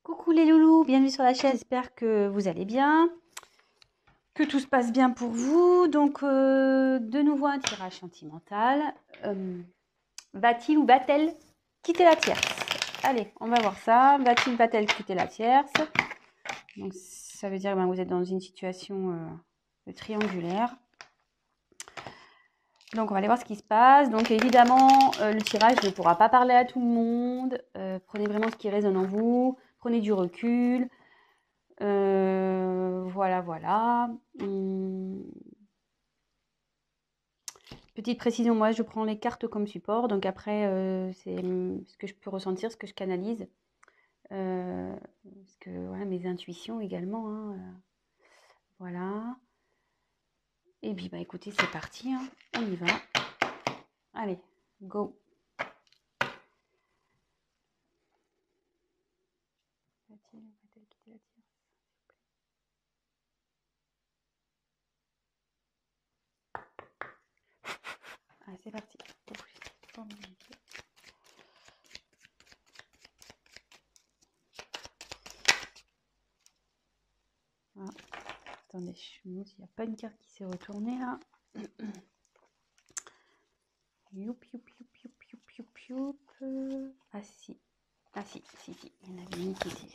Coucou les loulous, bienvenue sur la chaîne, j'espère que vous allez bien, que tout se passe bien pour vous. Donc de nouveau un tirage sentimental. Va-t-il ou va-t-elle quitter la tierce? Allez, on va voir ça. Va-t-il, va-t-elle quitter la tierce? Donc ça veut dire que vous êtes dans une situation triangulaire. Donc on va aller voir ce qui se passe. Donc évidemment, le tirage ne pourra pas parler à tout le monde. Prenez vraiment ce qui résonne en vous. Prenez du recul. Voilà. Petite précision, moi je prends les cartes comme support, donc après c'est ce que je peux ressentir, ce que je canalise, parce que voilà, mes intuitions également, hein, voilà. Et puis bah écoutez, c'est parti, hein, on y va. Allez, go. Va-t-elle quitter la tierce? Allez, c'est parti. Ah, attendez, je me demande s'il n'y a pas une carte qui s'est retournée là. Youp. Ah si. Il y en avait une qui était.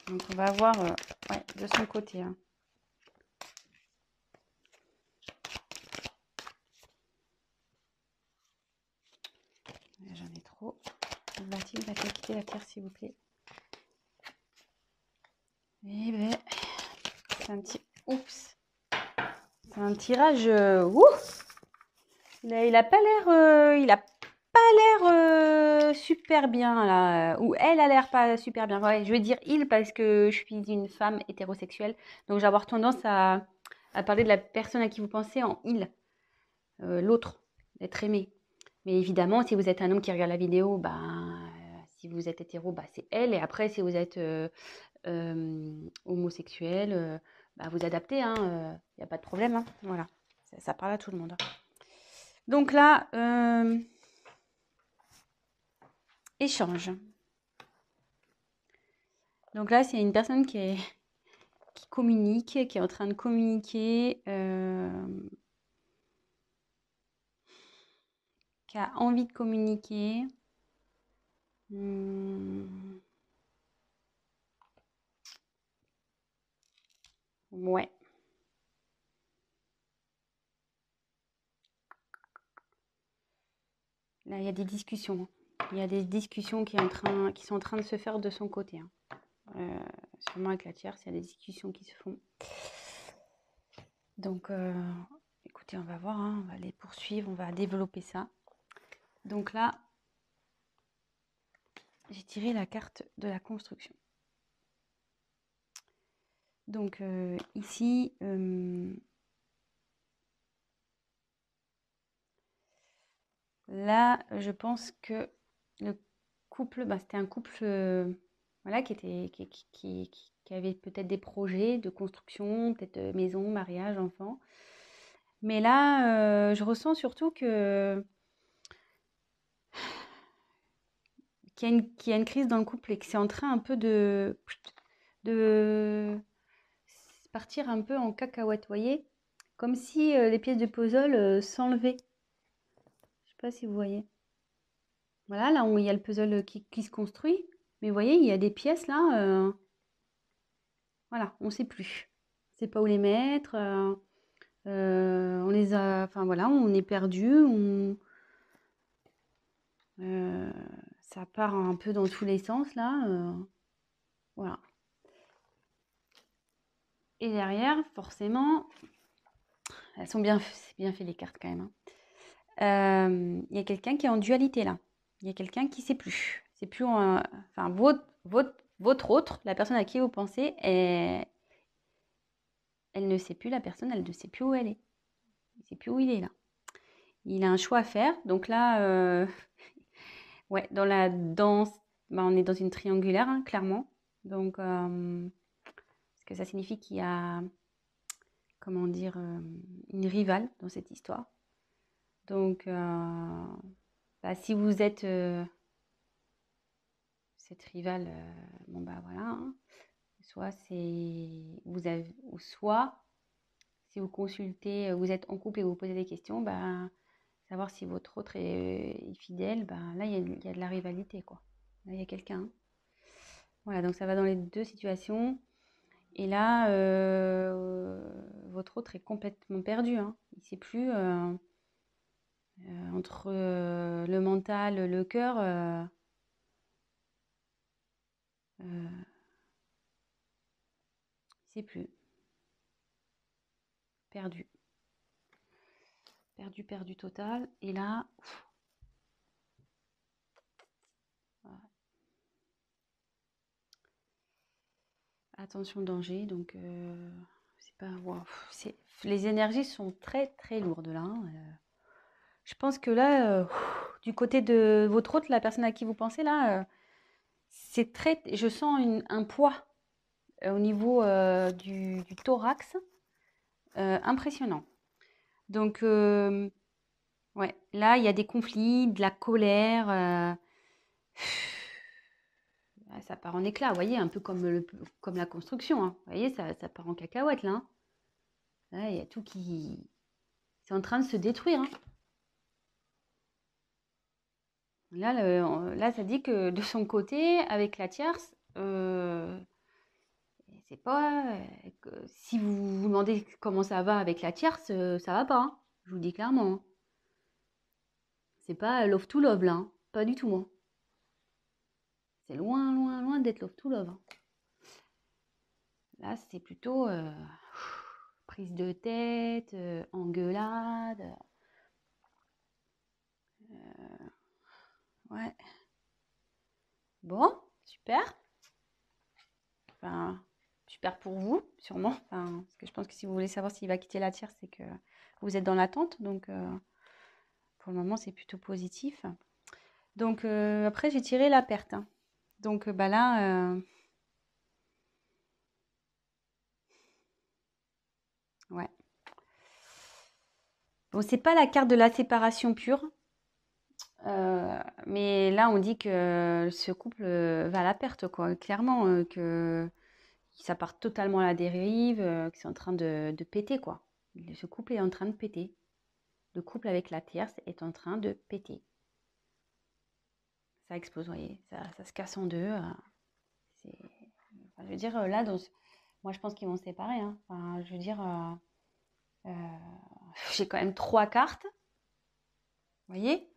Donc on va voir ouais, de son côté. Hein. J'en ai trop. Va-t-il quitter la terre, s'il vous plaît? Eh ben, c'est un petit. Oups. C'est un tirage. Il a pas l'air. Il a pas l'air super bien là. Ou elle a l'air pas super bien. Ouais, je vais dire il parce que je suis une femme hétérosexuelle. Donc j'ai avoir tendance à parler de la personne à qui vous pensez en il. L'autre, d'être aimé. Mais évidemment, si vous êtes un homme qui regarde la vidéo, si vous êtes hétéro, c'est elle. Et après, si vous êtes homosexuel, vous adaptez. Il n'y a pas de problème. Hein, voilà, ça parle à tout le monde. Hein. Donc là, échange. Donc là, c'est une personne qui communique, qui est en train de communiquer, qui a envie de communiquer. Ouais. Là, il y a des discussions. Il y a des discussions qui sont en train de se faire de son côté. Hein. Sûrement avec la tierce, il y a des discussions qui se font. Donc, écoutez, on va voir. Hein, on va les poursuivre, on va développer ça. Donc là, j'ai tiré la carte de la construction. Donc ici, là, je pense que le couple, c'était un couple voilà, qui avait peut-être des projets de construction, peut-être maison, mariage, enfant. Mais là, je ressens surtout qu'il y a une crise dans le couple et que c'est en train un peu de partir un peu en cacahuète, voyez? Comme si les pièces de puzzle s'enlevaient. Je sais pas si vous voyez. Voilà, là où il y a le puzzle qui se construit. Mais vous voyez, il y a des pièces là. Voilà, on ne sait plus. On ne sait pas où les mettre. On les a. Enfin voilà, on est perdu. Ça part un peu dans tous les sens là. Voilà. Et derrière, forcément, elles sont bien fait les cartes quand même. Hein. Il y a quelqu'un qui est en dualité là. Il y a quelqu'un qui ne sait plus. C'est plus enfin votre autre, la personne à qui vous pensez, elle ne sait plus, la personne, elle ne sait plus où elle est. Il ne sait plus où il est là. Il a un choix à faire. Donc là, Ouais, dans la danse, bah, on est dans une triangulaire, hein, clairement. Donc, ce que ça signifie qu'il y a, comment dire, une rivale dans cette histoire. Donc, bah, si vous êtes cette rivale, bon bah voilà, hein. Soit c'est vous avez, ou soit si vous consultez, vous êtes en couple et vous posez des questions, bah, savoir si votre autre est fidèle, bah, là il y a de la rivalité quoi. Là il y a quelqu'un, hein. Voilà, donc ça va dans les deux situations. Et là, votre autre est complètement perdu, hein. Il ne sait plus entre le mental, le cœur. Il ne sait plus. Perdu. Perdu, perdu total. Et là, voilà. Attention danger. Donc, c'est pas. Wow, les énergies sont très très lourdes là, hein. Je pense que là, du côté de votre autre, la personne à qui vous pensez là, c'est très. Je sens un poids au niveau du thorax impressionnant. Donc, ouais, là, il y a des conflits, de la colère. Ah, ça part en éclats, vous voyez, un peu comme la construction, hein. Vous voyez, ça part en cacahuète, là, hein. Là, il y a tout qui... C'est en train de se détruire, hein. Là, là, ça dit que de son côté, avec la tierce, c'est pas... si vous vous demandez comment ça va avec la tierce, ça va pas, hein. Je vous le dis clairement, hein. C'est pas love to love, là, hein. Pas du tout, hein. C'est loin, loin, loin d'être love to love, hein. Là, c'est plutôt prise de tête, engueulade. Ouais. Bon, super. Enfin, super pour vous, sûrement. Enfin, parce que je pense que si vous voulez savoir s'il va quitter la tierce, c'est que vous êtes dans l'attente. Donc, pour le moment, c'est plutôt positif. Donc, après, j'ai tiré la perte, hein. Donc, bah là, ouais. Bon, c'est pas la carte de la séparation pure. Mais là, on dit que ce couple va à la perte, quoi. Clairement, que ça part totalement à la dérive, que c'est en train de péter, quoi. Ce couple est en train de péter. Le couple avec la tierce est en train de péter. Ça explose, vous voyez. Ça se casse en deux. Enfin, je veux dire, là, moi, je pense qu'ils vont se séparer, hein. Enfin, je veux dire, euh, j'ai quand même trois cartes, vous voyez,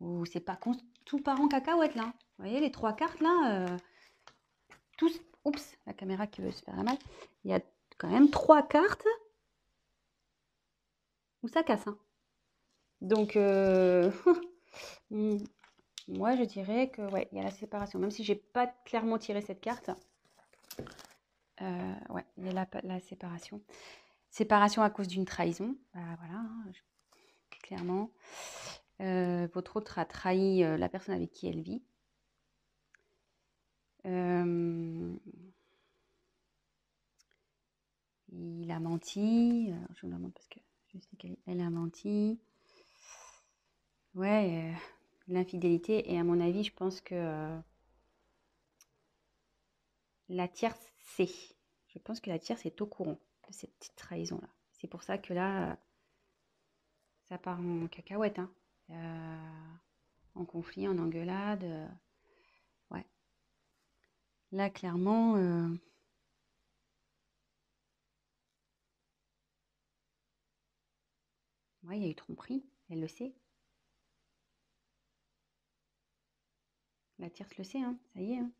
où c'est pas tout part en cacahuète, là. Vous voyez, les trois cartes, là, tous... Oups, la caméra qui veut se faire la mal. Il y a quand même trois cartes où ça casse, hein. Donc, moi, je dirais que, ouais, il y a la séparation. Même si j'ai pas clairement tiré cette carte, ouais, il y a la séparation. Séparation à cause d'une trahison. Bah, voilà, hein, clairement. Votre autre a trahi la personne avec qui elle vit. Il a menti. Je vous demande parce que je sais qu'elle a menti. Ouais, l'infidélité. Et à mon avis, je pense que la tierce sait. Je pense que la tierce est au courant de cette petite trahison-là. C'est pour ça que là, ça part en cacahuète, hein. En conflit, en engueulade. Ouais. Là, clairement, ouais, il y a eu tromperie. Elle le sait. La tierce le sait, hein. Ça y est, hein.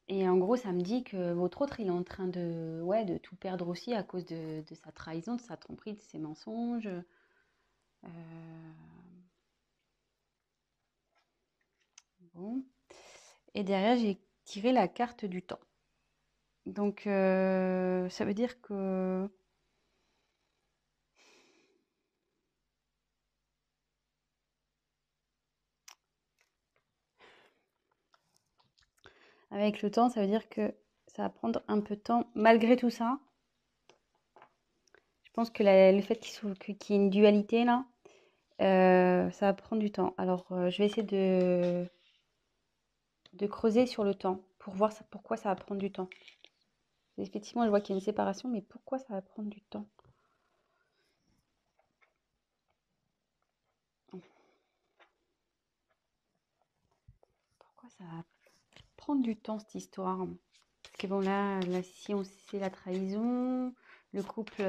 Et en gros, ça me dit que votre autre, il est en train de, ouais, de tout perdre aussi à cause de sa trahison, de sa tromperie, de ses mensonges. Bon. Et derrière, j'ai tiré la carte du temps. Donc, ça veut dire que avec le temps, ça veut dire que ça va prendre un peu de temps. Malgré tout ça, je pense que le fait qu'il y ait une dualité là, ça va prendre du temps. Alors, je vais essayer de creuser sur le temps pour voir pourquoi ça va prendre du temps. Effectivement, je vois qu'il y a une séparation, mais pourquoi ça va prendre du temps? Pourquoi ça va prendre du temps cette histoire? Parce que bon, là si on sait la trahison, le couple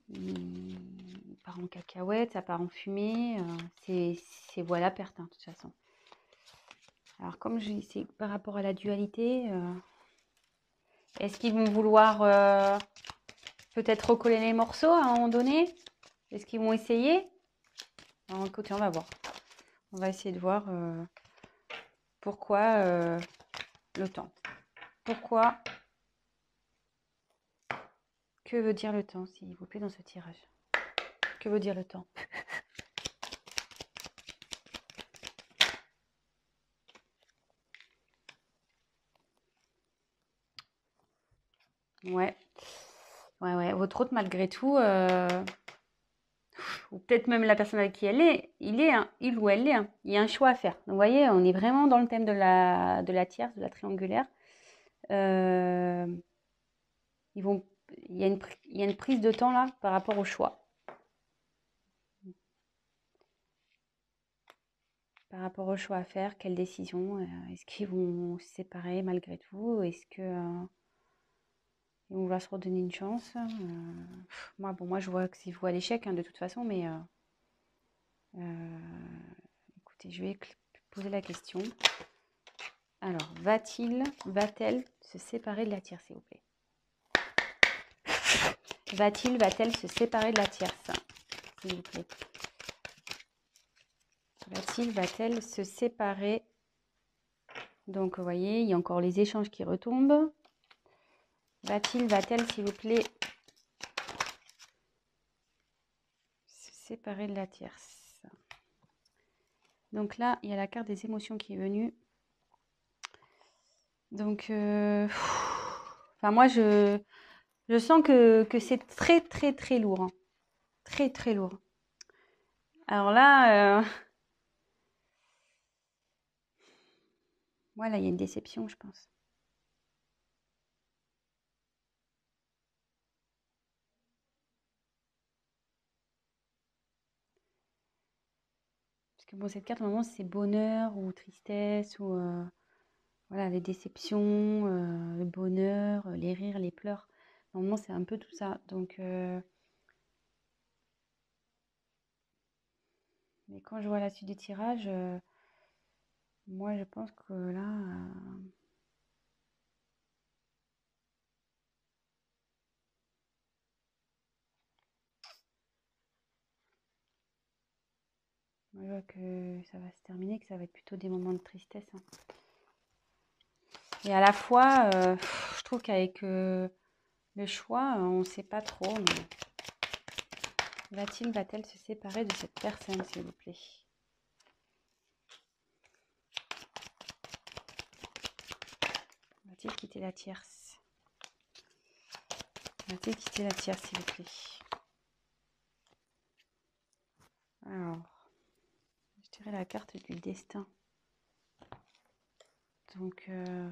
il part en cacahuète, ça part en fumée, c'est voilà perte, hein, de toute façon. Alors comme c'est par rapport à la dualité, est-ce qu'ils vont vouloir peut-être recoller les morceaux à un moment donné? Est-ce qu'ils vont essayer? Alors, écoutez, on va voir. On va essayer de voir pourquoi le temps. Pourquoi? Que veut dire le temps, s'il vous plaît, dans ce tirage? Que veut dire le temps? Ouais. Ouais. Votre hôte, malgré tout, ou peut-être même la personne avec qui elle est, il ou elle est, hein, il y a un choix à faire. Donc, vous voyez, on est vraiment dans le thème de la tierce, de la triangulaire. Euh, il y a une prise de temps là par rapport au choix. Par rapport au choix à faire, quelle décision? Est-ce qu'ils vont se séparer malgré tout? Est-ce que ils vont vouloir se redonner une chance? Moi, je vois que c'est vous à l'échec, hein, de toute façon, mais écoutez, je vais poser la question. Alors, va-t-elle se séparer de la tierce, s'il vous plaît? Va-t-elle se séparer de la tierce, s'il vous plaît? Va-t-elle se séparer? Donc, vous voyez, il y a encore les échanges qui retombent. Va-t-elle, s'il vous plaît, se séparer de la tierce? Donc là, il y a la carte des émotions qui est venue. Donc, enfin, moi, je sens que c'est très, très, très lourd, hein. Très, très lourd. Alors là, voilà, il y a une déception, je pense. Parce que bon, cette carte, normalement, c'est bonheur ou tristesse ou voilà, les déceptions, le bonheur, les rires, les pleurs. Normalement, c'est un peu tout ça. Donc, mais quand je vois la suite du tirage, moi, je pense que là, moi, je vois que ça va se terminer, que ça va être plutôt des moments de tristesse, hein. Et à la fois, je trouve qu'avec le choix, on ne sait pas trop. Mais va-t-elle se séparer de cette personne, s'il vous plaît? Va-t-il quitter la tierce? Va-t-il quitter la tierce, s'il vous plaît? Alors, je dirais la carte du destin. Donc, là,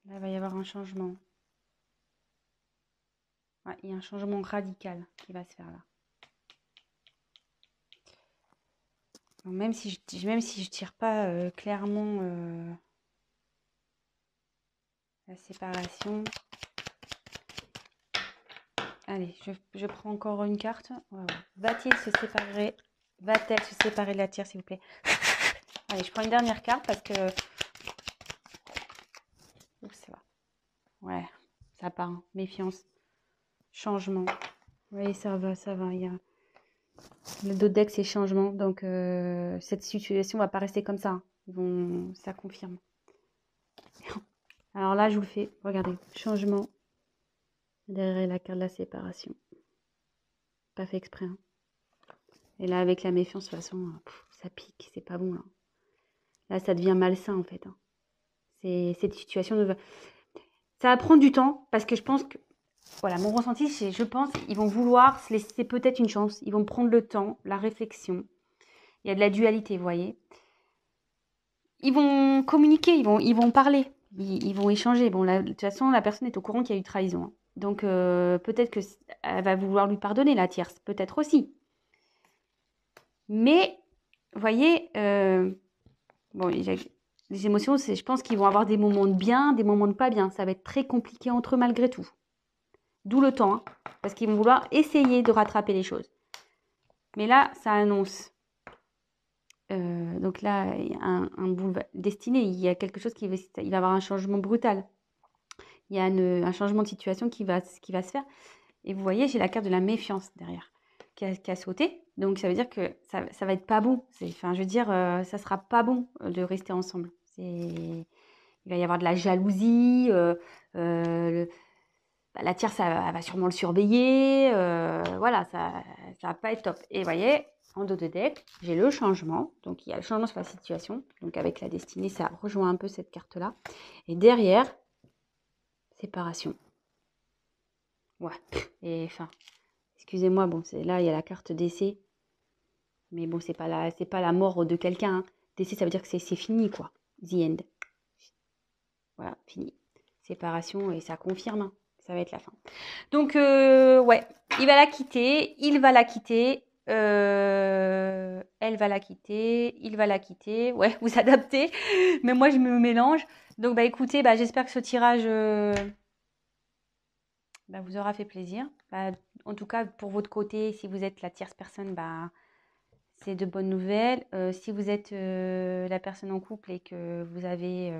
il va y avoir un changement. Ouais, il y a un changement radical qui va se faire là. Donc, même si je tire pas clairement la séparation. Allez, je prends encore une carte. On va voir. Va-t-il se séparer? Va-t-elle se séparer de la tierce, s'il vous plaît? Allez, je prends une dernière carte parce que... Oups, ça va. Ouais, ça part, hein. Méfiance. Changement. Oui, ça va, ça va. Il y a... Le dos de deck, c'est changement. Donc, cette situation va pas rester comme ça, hein. Ça confirme. Alors là, je vous le fais. Regardez, changement derrière la carte de la séparation. Pas fait exprès. Hein. Et là, avec la méfiance, de toute façon, ça pique, c'est pas bon. Là, ça devient malsain, en fait. Hein. Cette situation, ça va prendre du temps, parce que je pense que, voilà, mon ressenti, c'est, je pense qu'ils vont vouloir se laisser peut-être une chance. Ils vont prendre le temps, la réflexion. Il y a de la dualité, vous voyez. Ils vont communiquer, ils vont parler, ils vont échanger. Bon, de toute façon, la personne est au courant qu'il y a eu trahison. Hein. Donc, peut-être qu'elle va vouloir lui pardonner, la tierce. Peut-être aussi. Mais, vous voyez, bon, les émotions, je pense qu'ils vont avoir des moments de bien, des moments de pas bien. Ça va être très compliqué entre eux malgré tout. D'où le temps, hein, parce qu'ils vont vouloir essayer de rattraper les choses. Mais là, ça annonce. Donc là, il y a un boulevard destiné. Il y a quelque chose il va y avoir un changement brutal. Il y a un changement de situation qui va se faire. Et vous voyez, j'ai la carte de la méfiance derrière qui a sauté. Donc ça veut dire que ça va être pas bon. Enfin, je veux dire, ça sera pas bon de rester ensemble. Il va y avoir de la jalousie. La tierce, elle va sûrement le surveiller. Voilà, ça va pas être top. Et vous voyez, en dos de deck, j'ai le changement. Donc, il y a le changement sur la situation. Donc, avec la destinée, ça rejoint un peu cette carte-là. Et derrière, séparation. Ouais. Et enfin, excusez-moi, bon, là, il y a la carte décès. Mais bon, c'est pas la mort de quelqu'un. Hein. Décès, ça veut dire que c'est fini, quoi. The end. Voilà, fini. Séparation, et ça confirme. Hein. Ça va être la fin. Donc, ouais, il va la quitter, il va la quitter, elle va la quitter, il va la quitter. Ouais, vous adaptez, mais moi, je me mélange. Donc, bah, écoutez, bah, j'espère que ce tirage bah, vous aura fait plaisir. Bah, en tout cas, pour votre côté, si vous êtes la tierce personne, bah, c'est de bonnes nouvelles. Si vous êtes la personne en couple et que vous avez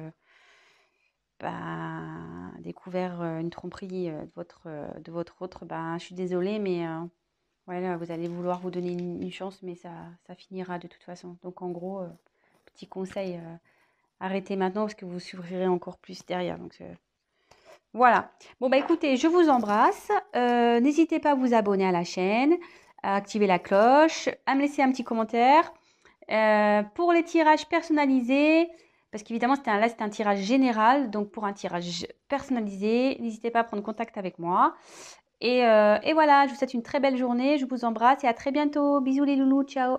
bah, découvert une tromperie de votre autre, bah, je suis désolée, mais voilà, vous allez vouloir vous donner une chance, mais ça finira de toute façon. Donc en gros, petit conseil, arrêtez maintenant parce que vous souffrirez encore plus derrière. Donc voilà. Bon bah écoutez, je vous embrasse. N'hésitez pas à vous abonner à la chaîne, à activer la cloche, à me laisser un petit commentaire. Pour les tirages personnalisés, parce qu'évidemment là c'est un tirage général, donc pour un tirage personnalisé, n'hésitez pas à prendre contact avec moi. Et voilà, je vous souhaite une très belle journée, je vous embrasse et à très bientôt. Bisous les loulous, ciao.